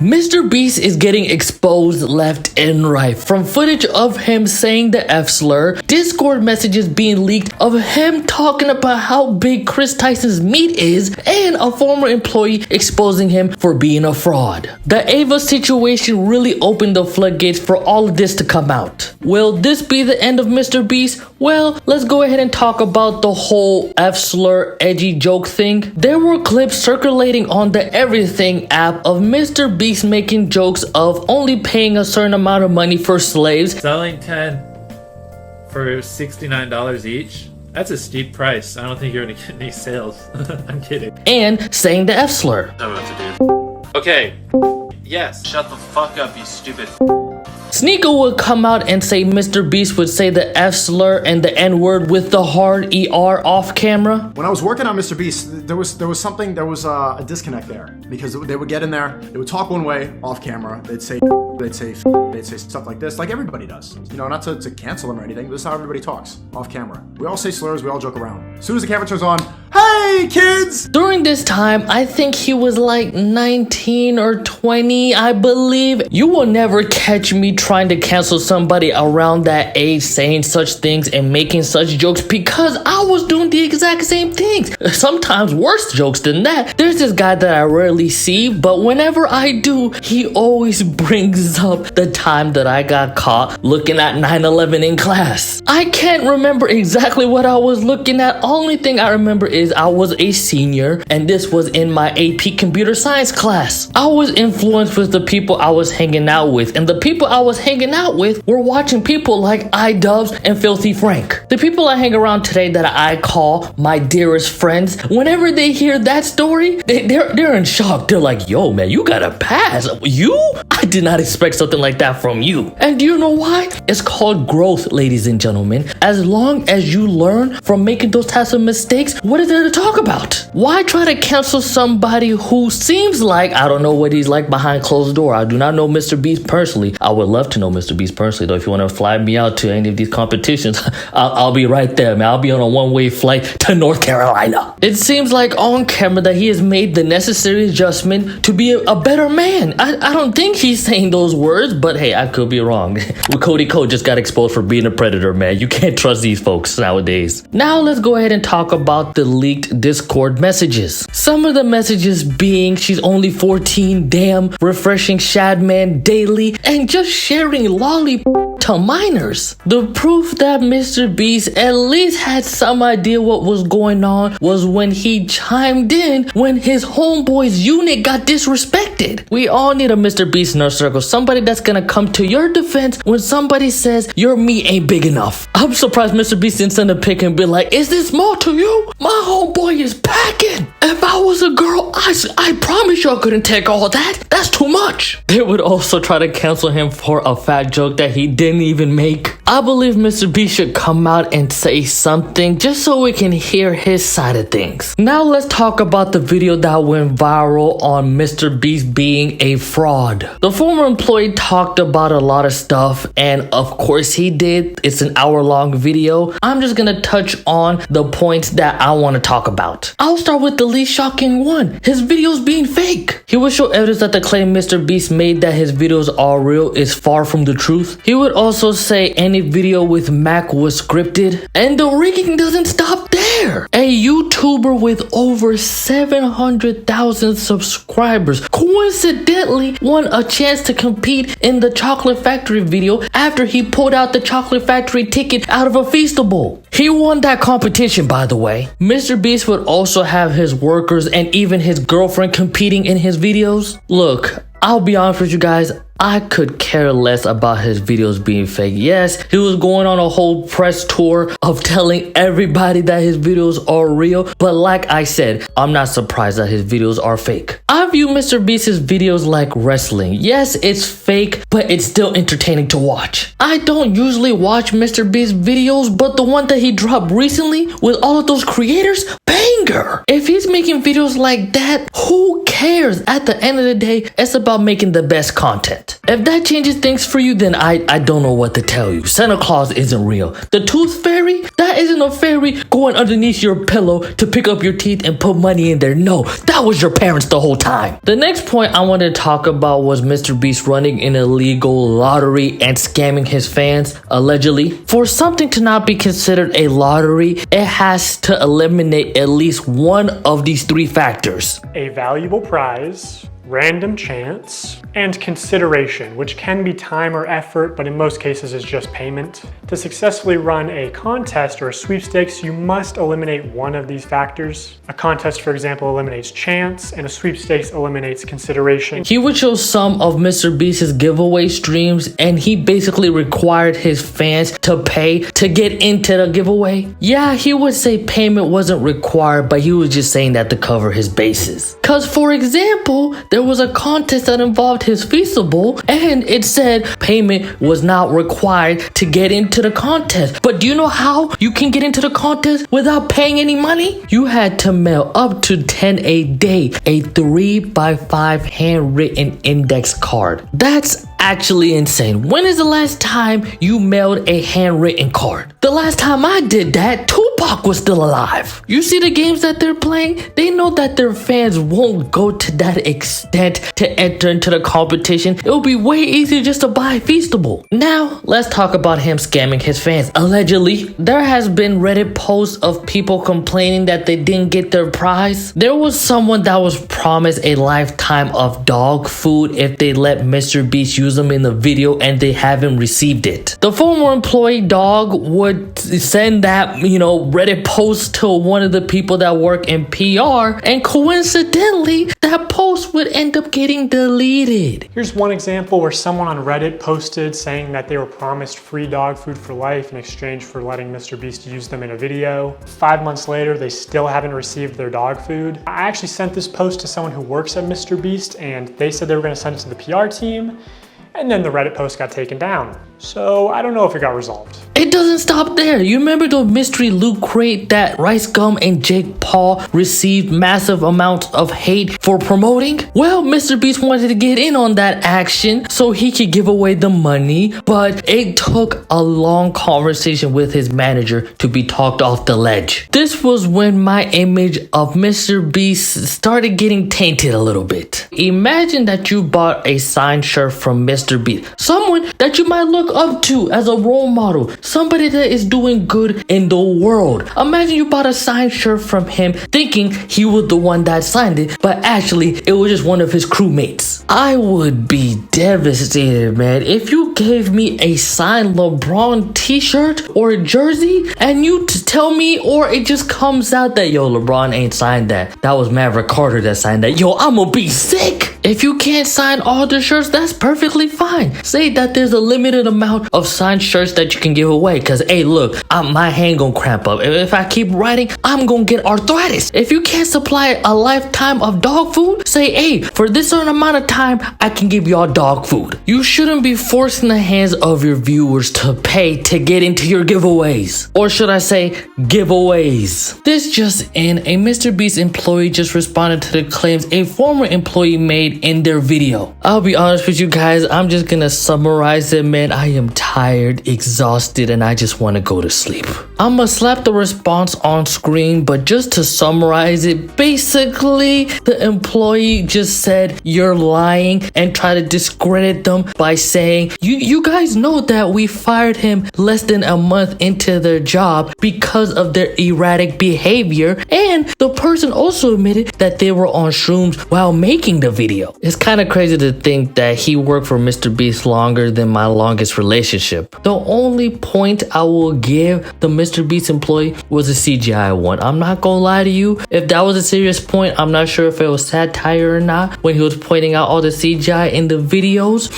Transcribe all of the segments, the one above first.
MrBeast is getting exposed left and right, from footage of him saying the F slur, Discord messages being leaked of him talking about how big Chris Tyson's meat is, and a former employee exposing him for being a fraud. The Ava situation really opened the floodgates for all of this to come out. Will this be the end of MrBeast? Well, let's go ahead and talk about the whole F slur edgy joke thing. There were clips circulating on the Everything app of MrBeast making jokes of only paying a certain amount of money for slaves. Selling 10 for $69 each? That's a steep price. I don't think you're gonna get any sales. I'm kidding. And saying the F slur. I know what to do. Okay. Yes. Shut the fuck up, you stupid. Sneeko would come out and say MrBeast would say the F slur and the N word with the hard ER off camera. When I was working on MrBeast, there was a disconnect there, because they would get in there, they would talk one way off camera, they'd say stuff like this, like everybody does. You know, not to cancel them or anything, but this is how everybody talks off camera. We all say slurs, we all joke around. As soon as the camera turns on, hey kids! During this time, I think he was like 19 or 20, I believe. You will never catch me trying to cancel somebody around that age saying such things and making such jokes, because I was doing the exact same things. Sometimes worse jokes than that. There's this guy that I rarely see, but whenever I do, he always brings up the time that I got caught looking at 9/11 in class. I can't remember exactly what I was looking at. Only thing I remember is I was a senior and this was in my AP computer science class. I was influenced with the people I was hanging out with, and the people I was hanging out with were watching people like iDubbbz and Filthy Frank. The people I hang around today that I call my dearest friends, whenever they hear that story, they're in shock. They're like, yo man, you got a pass. You? I did not expect something like that from you. And do you know why? It's called growth, ladies and gentlemen. As long as you learn from making those types of mistakes, what is there to talk about? Why try to cancel somebody who seems like, I don't know what he's like behind closed door. I do not know MrBeast personally. I would love to know MrBeast personally though. If you want to fly me out to any of these competitions, I'll be right there, man. I'll be on a one-way flight to North Carolina. It seems like on camera that he has made the necessary adjustment to be a better man. I don't think he's saying those words, but hey, I could be wrong. Cody just got exposed for being a predator, man. You can't trust these folks nowadays. Now let's go ahead and talk about the leaked Discord messages. Some of the messages being, she's only 14, damn, refreshing Shadman daily, and just sharing lolly to minors. The proof that MrBeast at least had some idea what was going on was when he chimed in when his homeboy's unit got disrespected. We all need a MrBeast in our circle. Somebody that's gonna come to your defense when somebody says your meat ain't big enough. I'm surprised MrBeast didn't send a pic and be like, is this small to you? My homeboy is packing. If I was a girl, I promise y'all couldn't take all that. That's too much. They would also try to cancel him for a fat joke that he didn't even make. I believe MrBeast should come out and say something just so we can hear his side of things. Now let's talk about the video that went viral on MrBeast being a fraud. The former employee talked about a lot of stuff, and of course he did. It's an hour-long video. I'm just gonna touch on the points that I want to talk about. I'll start with the least shocking one. His videos being fake. He would show evidence that the claim MrBeast made that his videos are real is far from the truth. He would also say any video with Mac was scripted, and the rigging doesn't stop there. A YouTuber with over 700,000 subscribers coincidentally won a chance to compete in the Chocolate Factory video after he pulled out the Chocolate Factory ticket out of a Feastable. He won that competition, by the way. MrBeast would also have his workers and even his girlfriend competing in his videos. Look, I'll be honest with you guys, I could care less about his videos being fake. Yes, he was going on a whole press tour of telling everybody that his videos are real, but like I said, I'm not surprised that his videos are fake. I view MrBeast's videos like wrestling. Yes, it's fake, but it's still entertaining to watch. I don't usually watch MrBeast videos, but the one that he dropped recently with all of those creators, bang! finger. If he's making videos like that, who cares? At the end of the day, it's about making the best content. If that changes things for you, then I don't know what to tell you. Santa Claus isn't real. The tooth fairy, that isn't a fairy going underneath your pillow to pick up your teeth and put money in there. No, that was your parents the whole time. The next point I wanted to talk about was MrBeast running an illegal lottery and scamming his fans, allegedly. For something to not be considered a lottery, it has to eliminate at least one of these three factors: a valuable prize, random chance, and consideration, which can be time or effort, but in most cases is just payment. To successfully run a contest or a sweepstakes, you must eliminate one of these factors. A contest, for example, eliminates chance, and a sweepstakes eliminates consideration. He would show some of MrBeast's giveaway streams, and he basically required his fans to pay to get into the giveaway. Yeah, he would say payment wasn't required, but he was just saying that to cover his bases. Cause for example, there was a contest that involved his Feastable, and it said payment was not required to get into the contest. But do you know how you can get into the contest without paying any money? You had to mail up to 10 a day a 3x5 handwritten index card. That's actually insane. When is the last time you mailed a handwritten card? The last time I did that, Tupac was still alive. You see the games that they're playing? They know that their fans won't go to that extent to enter into the competition. It will be way easier just to buy Feastable. Now, let's talk about him scamming his fans. Allegedly, there has been Reddit posts of people complaining that they didn't get their prize. There was someone that was promised a lifetime of dog food if they let MrBeast use them in the video, and they haven't received it. The former employee dog would send that, Reddit post to one of the people that work in PR, and coincidentally, that post would end up getting deleted. Here's one example where someone on Reddit posted saying that they were promised free dog food for life in exchange for letting MrBeast use them in a video. 5 months later, they still haven't received their dog food. I actually sent this post to someone who works at MrBeast, and they said they were going to send it to the PR team. And then the Reddit post got taken down. So I don't know if it got resolved. It doesn't stop there. You remember the mystery loot crate that Rice Gum and Jake Paul received massive amounts of hate for promoting? Well, MrBeast wanted to get in on that action so he could give away the money, but it took a long conversation with his manager to be talked off the ledge. This was when my image of MrBeast started getting tainted a little bit. Imagine that you bought a signed shirt from MrBeast, someone that you might look up to as a role model, somebody that is doing good in the world. Imagine you bought a signed shirt from him thinking he was the one that signed it, but actually it was just one of his crewmates. I would be devastated, man, if you gave me a signed LeBron t-shirt or a jersey and you tell me, or it just comes out that, yo, LeBron ain't signed that. That was Maverick Carter that signed that. Yo, I'm gonna be sick. If you can't sign all the shirts, that's perfectly fine. Say that there's a limited amount of signed shirts that you can give away. Cause hey, look, my hand gonna cramp up. If I keep writing, I'm gonna get arthritis. If you can't supply a lifetime of dog food, say, hey, for this certain amount of time, I can give y'all dog food. You shouldn't be forcing the hands of your viewers to pay to get into your giveaways. Or should I say, giveaways. This just in, a MrBeast employee just responded to the claims a former employee made in their video. I'll be honest with you guys, I'm just gonna summarize it, man. I am tired, exhausted, and I just want to go to sleep. I'm gonna slap the response on screen, but just to summarize it, basically the employee just said you're lying and try to discredit them by saying you guys know that we fired him less than a month into their job because of their erratic behavior, and the person also admitted that they were on shrooms while making the video. It's kind of crazy to think that he worked for MrBeast longer than my longest relationship. The only point I will give the MrBeast employee was a CGI one. I'm not gonna lie to you. If that was a serious point, I'm not sure if it was satire or not when he was pointing out all the CGI in the videos.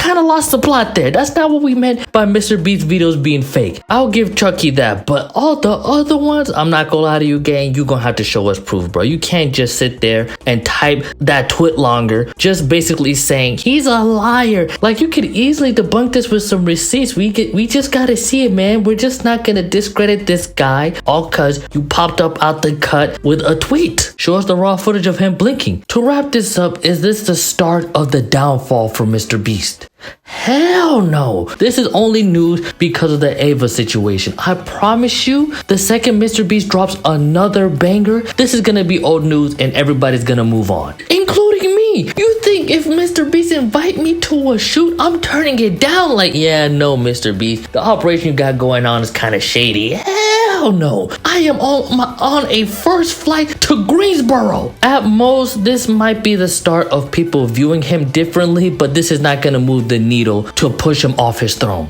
kind of lost the plot there. That's not what we meant by MrBeast videos being fake. I'll give Chucky that, but all the other ones, I'm not gonna lie to you, gang, you gonna have to show us proof, bro. You can't just sit there and type that twit longer, just basically saying he's a liar. Like, you could easily debunk this with some receipts. We just gotta see it, man. We're just not gonna discredit this guy all cause you popped up out the cut with a tweet. Show us the raw footage of him blinking. To wrap this up, is this the start of the downfall for MrBeast? Hell no. This is only news because of the Ava situation. I promise you, the second MrBeast drops another banger, this is gonna be old news and everybody's gonna move on, including me. You think if MrBeast invite me to a shoot, I'm turning it down? Like, yeah, no, MrBeast, the operation you got going on is kind of shady. Hell no. I am on a first flight to Greensboro. At most, this might be the start of people viewing him differently, but this is not gonna move the needle to push him off his throne.